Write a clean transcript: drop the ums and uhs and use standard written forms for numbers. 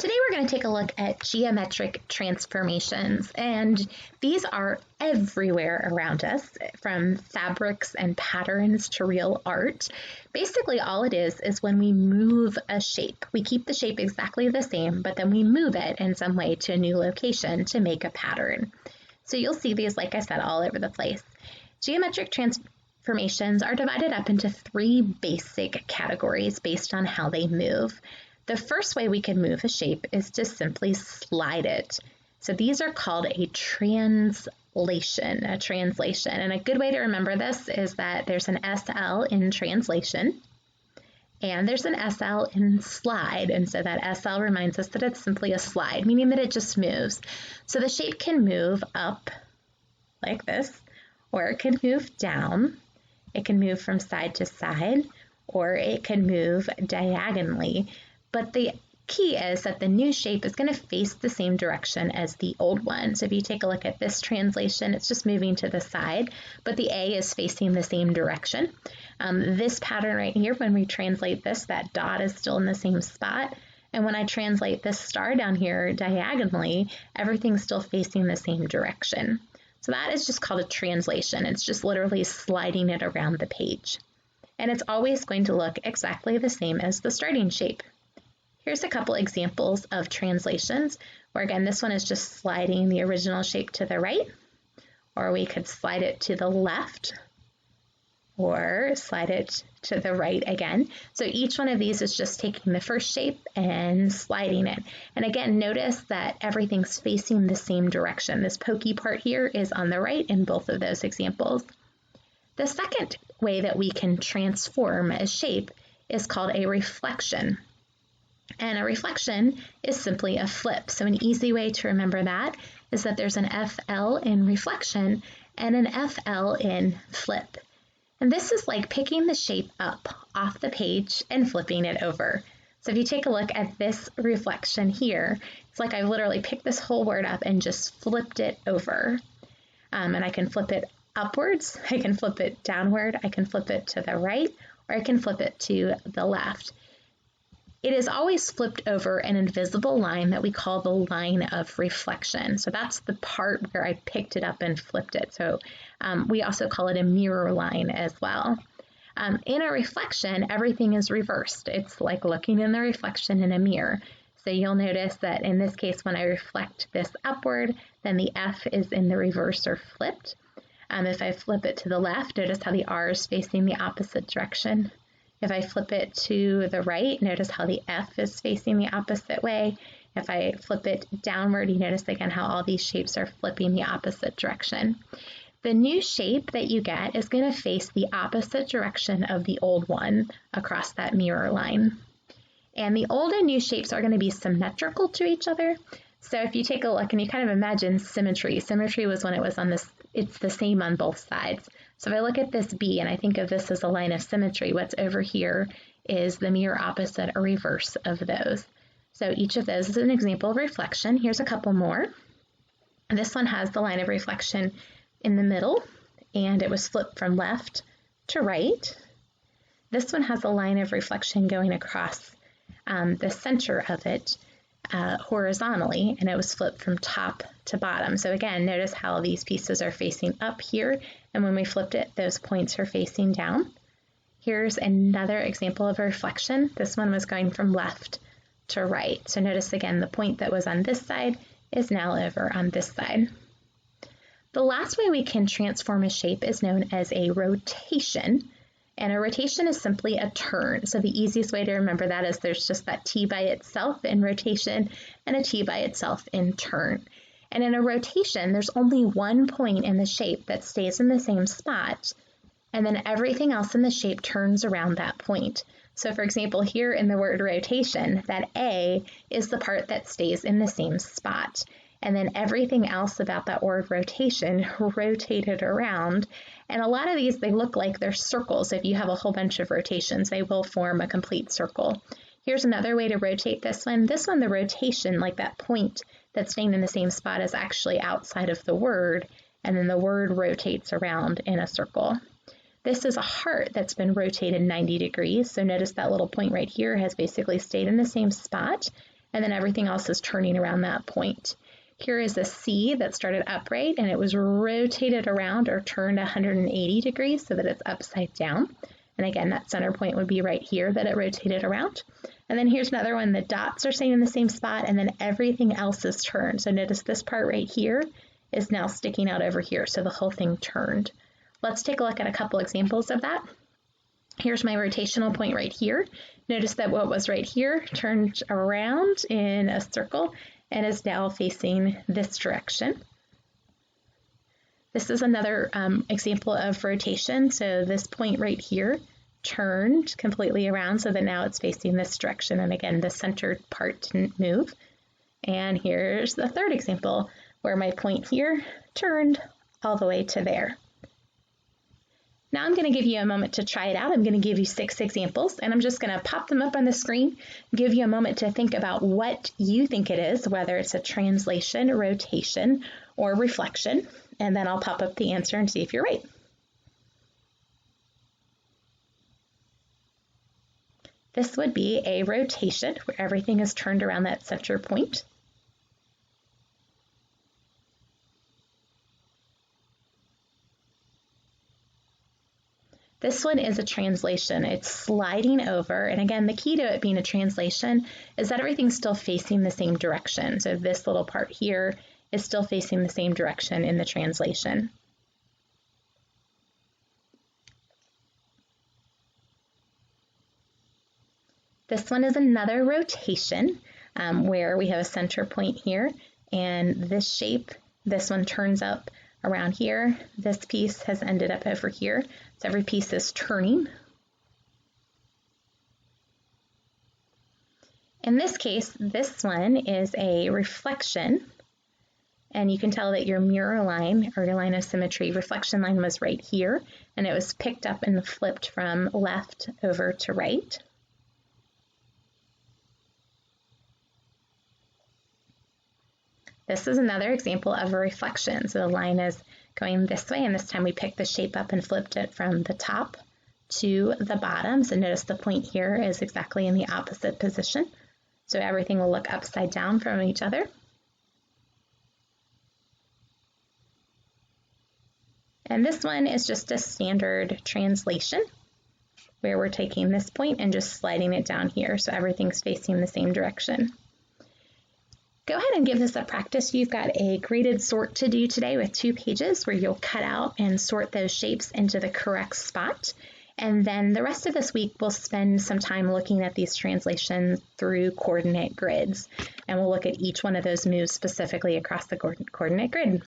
Today we're going to take a look at geometric transformations, and these are everywhere around us, from fabrics and patterns to real art. Basically all it is when we move a shape. We keep the shape exactly the same, but then we move it in some way to a new location to make a pattern. So you'll see these, like I said, all over the place. Geometric transformations are divided up into three basic categories based on how they move. The first way we can move a shape is to simply slide it. So these are called a translation. And a good way to remember this is that there's an SL in translation and there's an SL in slide. And so that SL reminds us that it's simply a slide, meaning that it just moves. So the shape can move up like this, or it can move down. It can move from side to side, or it can move diagonally. But the key is that the new shape is going to face the same direction as the old one. So if you take a look at this translation, it's just moving to the side, but the A is facing the same direction. This pattern right here, when we translate this, that dot is still in the same spot. And when I translate this star down here diagonally, everything's still facing the same direction. So that is just called a translation. It's just literally sliding it around the page. And it's always going to look exactly the same as the starting shape. Here's a couple examples of translations where, again, this one is just sliding the original shape to the right, or we could slide it to the left, or slide it to the right again. So each one of these is just taking the first shape and sliding it. And again, notice that everything's facing the same direction. This pokey part here is on the right in both of those examples. The second way that we can transform a shape is called a reflection. And a reflection is simply a flip. So an easy way to remember that is that there's an FL in reflection and an FL in flip. And this is like picking the shape up off the page and flipping it over. So if you take a look at this reflection here, it's like I've literally picked this whole word up and just flipped it over. And I can flip it upwards, I can flip it downward, I can flip it to the right, or I can flip it to the left. It is always flipped over an invisible line that we call the line of reflection. So that's the part where I picked it up and flipped it. So we also call it a mirror line as well. In a reflection, everything is reversed. It's like looking in the reflection in a mirror. So you'll notice that in this case, when I reflect this upward, then the F is in the reverse or flipped. If I flip it to the left, notice how the R is facing the opposite direction. If I flip it to the right, notice how the F is facing the opposite way. If I flip it downward, you notice again how all these shapes are flipping the opposite direction. The new shape that you get is going to face the opposite direction of the old one across that mirror line. And the old and new shapes are going to be symmetrical to each other. So if you take a look and you kind of imagine symmetry. Symmetry was when it was on this, it's the same on both sides. So if I look at this B and I think of this as a line of symmetry, what's over here is the mirror opposite or reverse of those. So each of those is an example of reflection. Here's a couple more. This one has the line of reflection in the middle, and it was flipped from left to right. This one has a line of reflection going across the center of it horizontally, and it was flipped from top to bottom. So again, notice how these pieces are facing up here, and when we flipped it, those points are facing down. Here's another example of a reflection. This one was going from left to right. So notice again, the point that was on this side is now over on this side. The last way we can transform a shape is known as a rotation. And a rotation is simply a turn. So the easiest way to remember that is there's just that T by itself in rotation and a T by itself in turn. And in a rotation, there's only one point in the shape that stays in the same spot, and then everything else in the shape turns around that point. So for example, here in the word rotation, that A is the part that stays in the same spot. And then everything else about that word rotation rotated around. And a lot of these, they look like they're circles. If you have a whole bunch of rotations, they will form a complete circle. Here's another way to rotate this one. This one, the rotation, like that point that's staying in the same spot, is actually outside of the word, and then the word rotates around in a circle. This is a heart that's been rotated 90 degrees. So notice that little point right here has basically stayed in the same spot, and then everything else is turning around that point. Here is a C that started upright and it was rotated around or turned 180 degrees so that it's upside down. And again, that center point would be right here that it rotated around. And then here's another one, the dots are staying in the same spot and then everything else is turned. So notice this part right here is now sticking out over here, so the whole thing turned. Let's take a look at a couple examples of that. Here's my rotational point right here. Notice that what was right here turned around in a circle and is now facing this direction. This is another example of rotation. So this point right here turned completely around so that now it's facing this direction. And again, the centered part didn't move. And here's the third example where my point here turned all the way to there. Now I'm going to give you a moment to try it out. I'm going to give you 6 examples, and I'm just going to pop them up on the screen, give you a moment to think about what you think it is, whether it's a translation, rotation, or reflection, and then I'll pop up the answer and see if you're right. This would be a rotation where everything is turned around that center point. This one is a translation. It's sliding over, and again, the key to it being a translation is that everything's still facing the same direction. So this little part here is still facing the same direction in the translation. This one is another rotation where we have a center point here, and this shape, this one turns up around here. This piece has ended up over here. So every piece is turning. In this case, this one is a reflection. And you can tell that your mirror line or your line of symmetry reflection line was right here. And it was picked up and flipped from left over to right. This is another example of a reflection. So the line is going this way, and this time we picked the shape up and flipped it from the top to the bottom. So notice the point here is exactly in the opposite position. So everything will look upside down from each other. And this one is just a standard translation where we're taking this point and just sliding it down here so everything's facing the same direction. Go ahead and give this a practice. You've got a graded sort to do today with 2 pages where you'll cut out and sort those shapes into the correct spot. And then the rest of this week, we'll spend some time looking at these translations through coordinate grids. And we'll look at each one of those moves specifically across the coordinate grid.